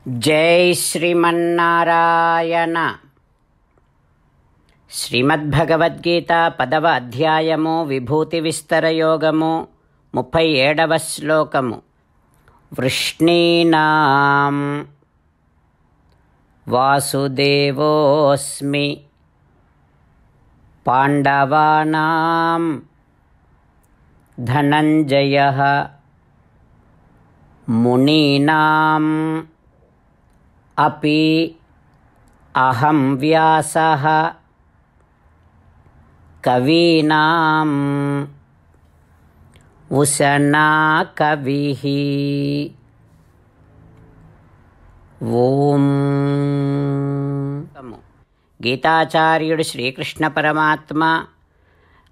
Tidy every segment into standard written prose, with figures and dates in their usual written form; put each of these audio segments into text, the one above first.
జై శ్రీమన్నారాయణ. శ్రీమద్భగవద్గీత 10వ అధ్యాయము విభూతి విస్తర యోగము 37వ శ్లోకము. వృష్ణీనాం వాసుదేవోస్మి పాండవానాం ధనంజయః మునీనాం అపి అహం వ్యాసః కవీనాం ఉశనా కవిః. ఓం. గీతాచార్యుడు శ్రీకృష్ణ పరమాత్మ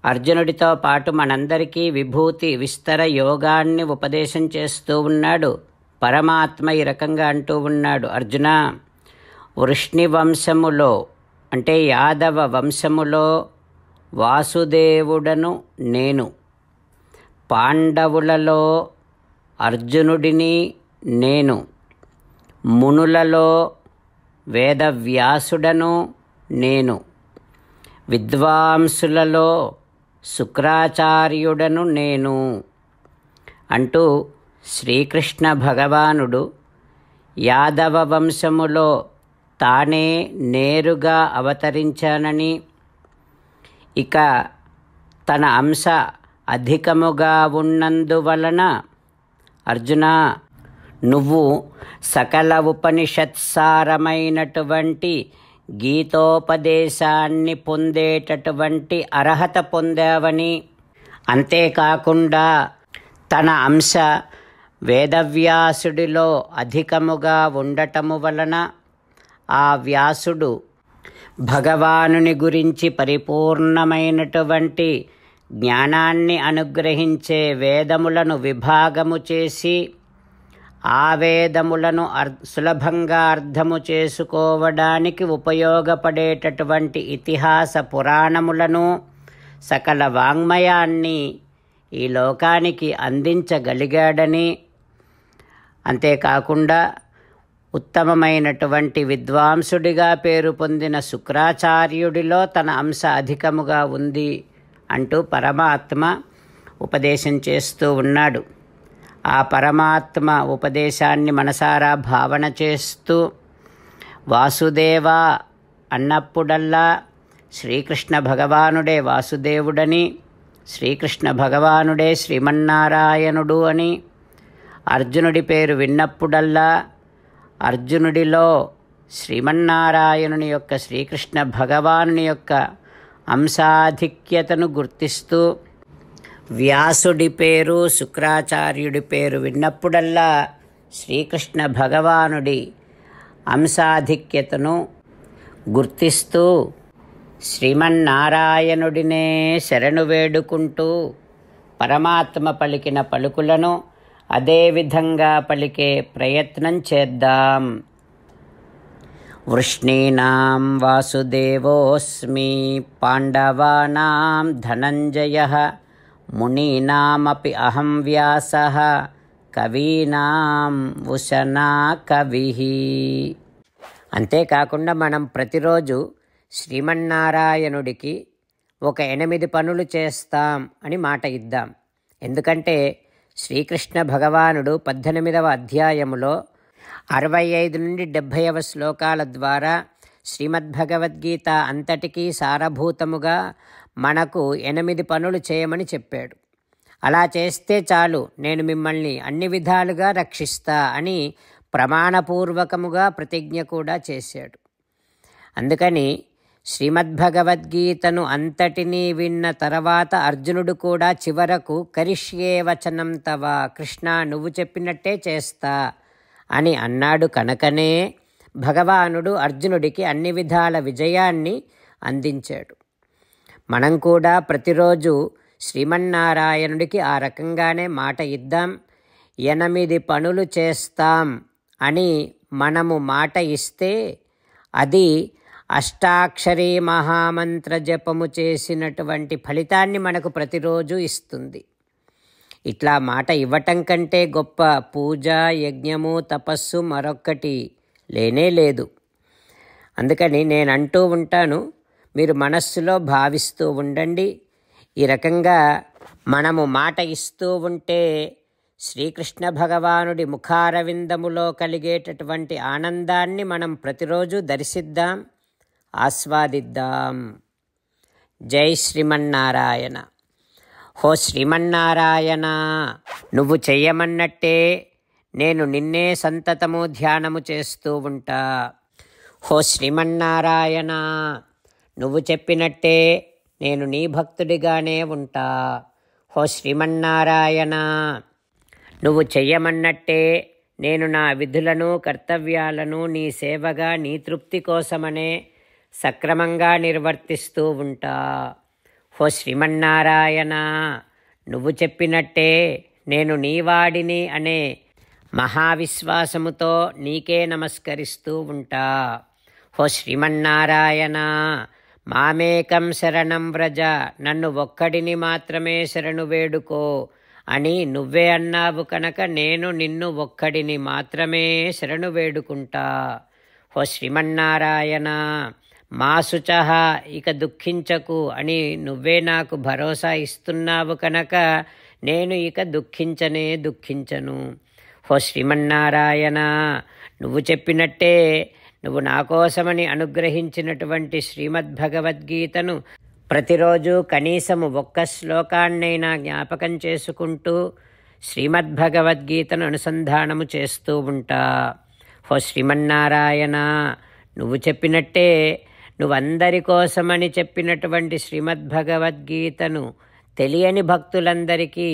అర్జునుడితో పాటు మనందరికీ విభూతి విస్తర యోగాన్ని ఉపదేశం చేస్తూ ఉన్నాడు. పరమాత్మ ఈ రకంగా అంటూ ఉన్నాడు, అర్జున, వృష్ణి వంశములో అంటే యాదవ వంశములో వాసుదేవుడను నేను, పాండవులలో అర్జునుడిని నేను, మునులలో వేదవ్యాసుడను నేను, విద్వాంసులలో శుక్రాచార్యుడను నేను అంటూ శ్రీకృష్ణ భగవానుడు యాదవ వంశములో తానే నేరుగా అవతరించానని, ఇక తన అంశ అధికముగా ఉన్నందువలన అర్జున, నువ్వు సకల ఉపనిషత్సారమైనటువంటి గీతోపదేశాన్ని పొందేటటువంటి అర్హత పొందావని, అంతేకాకుండా తన అంశ వేదవ్యాసుడిలో అధికముగా ఉండటము వలన ఆ వ్యాసుడు భగవానుని గురించి పరిపూర్ణమైనటువంటి జ్ఞానాన్ని అనుగ్రహించే వేదములను విభాగము చేసి ఆ వేదములను సులభంగా అర్థము చేసుకోవడానికి ఉపయోగపడేటటువంటి ఇతిహాస పురాణములను, సకల వాంగ్మయాన్ని ఈ లోకానికి అందించగలిగాడని, అంతేకాకుండా ఉత్తమమైనటువంటి విద్వాంసుడిగా పేరు పొందిన శుక్రాచార్యుడిలో తన అంశ అధికముగా ఉంది అంటూ పరమాత్మ ఉపదేశం చేస్తూ ఉన్నాడు. ఆ పరమాత్మ ఉపదేశాన్ని మనసారా భావన చేస్తూ వాసుదేవ అన్నప్పుడల్లా శ్రీకృష్ణ భగవానుడే వాసుదేవుడని, శ్రీకృష్ణ భగవానుడే శ్రీమన్నారాయణుడు అని, అర్జునుడి పేరు విన్నప్పుడల్లా అర్జునుడిలో శ్రీమన్నారాయణుని యొక్క, శ్రీకృష్ణ భగవానుని యొక్క అంశాధిక్యతను గుర్తిస్తూ, వ్యాసుడి పేరు శుక్రాచార్యుడి పేరు విన్నప్పుడల్లా శ్రీకృష్ణ భగవానుడి అంశాధిక్యతను గుర్తిస్తూ శ్రీమన్నారాయణుడినే శరణు వేడుకుంటూ పరమాత్మ పలికిన పలుకులను అదేవిధంగా పలికే ప్రయత్నం చేద్దాం. వృష్ణీనాం వాసుదేవోస్మి పాండవానాం ధనంజయః మునీనామపి అహం వ్యాసః కవీనాం ఉశనా కవిః. అంతేకాకుండా మనం ప్రతిరోజు శ్రీమన్నారాయణుడికి ఒక 8 పనులు చేస్తాం అని మాట ఇద్దాం. ఎందుకంటే శ్రీకృష్ణ భగవానుడు 18వ అధ్యాయములో 65 నుండి 70వ శ్లోకాల ద్వారా శ్రీమద్భగవద్గీత అంతటికీ సారభూతముగా మనకు 8 పనులు చేయమని చెప్పాడు. అలా చేస్తే చాలు, నేను మిమ్మల్ని అన్ని విధాలుగా రక్షిస్తా అని ప్రమాణపూర్వకముగా ప్రతిజ్ఞ కూడా చేశాడు. అందుకని శ్రీమద్భగవద్గీతను అంతటినీ విన్న తర్వాత అర్జునుడు కూడా చివరకు కరిష్యే వచనం తవ, కృష్ణ నువ్వు చెప్పినట్టే చేస్తా అని అన్నాడు. కనుకనే భగవానుడు అర్జునుడికి అన్ని విధాల విజయాన్ని అందించాడు. మనం కూడా ప్రతిరోజు శ్రీమన్నారాయణుడికి ఆ రకంగానే మాట ఇద్దాం. 8 పనులు చేస్తాం అని మనము మాట ఇస్తే అది అష్టాక్షరీ మహామంత్ర జపము చేసినటువంటి ఫలితాన్ని మనకు ప్రతిరోజు ఇస్తుంది. ఇట్లా మాట ఇవ్వటం కంటే గొప్ప పూజ, యజ్ఞము, తపస్సు మరొక్కటి లేనే లేదు. అందుకని నేను అంటూ ఉంటాను, మీరు మనస్సులో భావిస్తూ ఉండండి. ఈ రకంగా మనము మాట ఇస్తూ ఉంటే శ్రీకృష్ణ భగవానుడి ముఖారవిందములో కలిగేటటువంటి ఆనందాన్ని మనం ప్రతిరోజు దర్శిద్దాం, ఆస్వాదిద్దాం. జై శ్రీమన్నారాయణ. హో శ్రీమన్నారాయణ, నువ్వు చెయ్యమన్నట్టే నేను నిన్నే సంతతము ధ్యానము చేస్తూ ఉంటా. హో శ్రీమన్నారాయణ, నువ్వు చెప్పినట్టే నేను నీ భక్తుడిగానే ఉంటా. హో శ్రీమన్నారాయణ, నువ్వు చెయ్యమన్నట్టే నేను నా విధులను కర్తవ్యాలను నీ సేవగా నీ తృప్తి కోసమనే సక్రమంగా నిర్వర్తిస్తూ ఉంటా. హో శ్రీమన్నారాయణ, నువ్వు చెప్పినట్టే నేను నీవాడిని అనే మహావిశ్వాసముతో నీకే నమస్కరిస్తూ ఉంటా. హో శ్రీమన్నారాయణ, మామేకం శరణం వ్రజ, నన్ను ఒక్కడిని మాత్రమే శరణు వేడుకో అని నువ్వే అన్నావు కనుక నేను నిన్ను ఒక్కడిని మాత్రమే శరణు వేడుకుంటా. హో శ్రీమన్నారాయణ, మా శుచః, ఇక దుఃఖించకు అని నువ్వే నాకు భరోసా ఇస్తున్నావు కనుక నేను ఇక దుఃఖించను. హో శ్రీమన్నారాయణ, నువ్వు చెప్పినట్టే నువ్వు నా కోసమని అనుగ్రహించినటువంటి శ్రీమద్భగవద్గీతను ప్రతిరోజు కనీసము ఒక్క శ్లోకాన్నైనా జ్ఞాపకం చేసుకుంటూ శ్రీమద్భగవద్గీతను అనుసంధానము చేస్తూ ఉంటా. హో శ్రీమన్నారాయణ, నువ్వు చెప్పినట్టే నువ్వందరి కోసమని చెప్పినటువంటి శ్రీమద్భగవద్గీతను తెలియని భక్తులందరికీ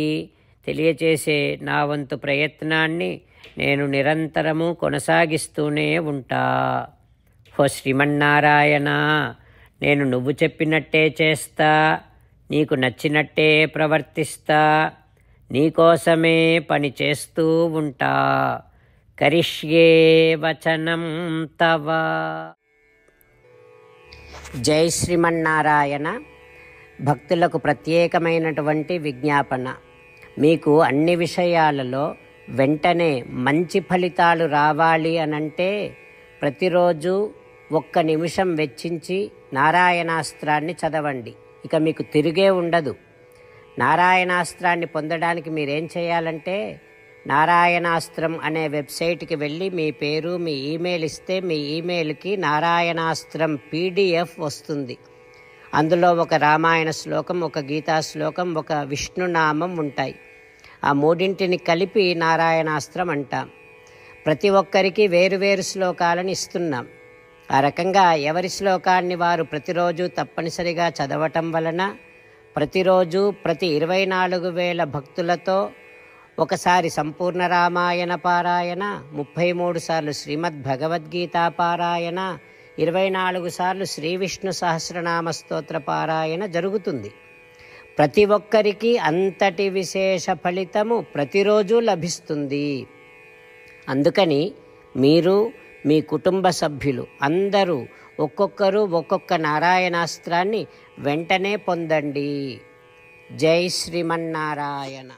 తెలియచేసే నా వంతు ప్రయత్నాన్ని నేను నిరంతరము కొనసాగిస్తూనే ఉంటా. హో శ్రీమన్నారాయణ, నేను నువ్వు చెప్పినట్టే చేస్తా, నీకు నచ్చినట్టే ప్రవర్తిస్తా, నీకోసమే పని చేస్తూ ఉంటా. కరిష్యే వచనం తవ. జై శ్రీమన్నారాయణ. భక్తులకు ప్రత్యేకమైనటువంటి విజ్ఞాపన. మీకు అన్ని విషయాలలో వెంటనే మంచి ఫలితాలు రావాలి అనంటే ప్రతిరోజు 1 నిమిషం వెచ్చించి నారాయణాస్త్రాన్ని చదవండి. ఇక మీకు తిరిగే ఉండదు. నారాయణాస్త్రాన్ని పొందడానికి మీరేం చేయాలంటే నారాయణాస్త్రం అనే వెబ్సైట్కి వెళ్ళి మీ పేరు మీ ఈమెయిల్ ఇస్తే మీ ఈమెయిల్కి నారాయణాస్త్రం PDF వస్తుంది. అందులో ఒక రామాయణ శ్లోకం, ఒక గీతా శ్లోకం, ఒక విష్ణునామం ఉంటాయి. ఆ మూడింటిని కలిపి నారాయణాస్త్రం అంటాం. ప్రతి ఒక్కరికి వేరువేరు శ్లోకాలను ఇస్తున్నాం. ఆ రకంగా ఎవరి శ్లోకాన్ని వారు ప్రతిరోజు తప్పనిసరిగా చదవటం వలన ప్రతిరోజు ప్రతి 24,000 భక్తులతో ఒకసారి సంపూర్ణ రామాయణ పారాయణ, 33 సార్లు శ్రీమద్భగవద్గీత పారాయణ, 24 సార్లు శ్రీ విష్ణు సహస్రనామ స్తోత్ర పారాయణ జరుగుతుంది. ప్రతి ఒక్కరికి అంతటి విశేష ఫలితము ప్రతిరోజు లభిస్తుంది. అందుకని మీరు మీ కుటుంబ సభ్యులు అందరూ ఒక్కొక్కరు ఒక్కొక్క నారాయణాస్త్రాన్ని వెంటనే పొందండి. జై శ్రీమన్నారాయణ.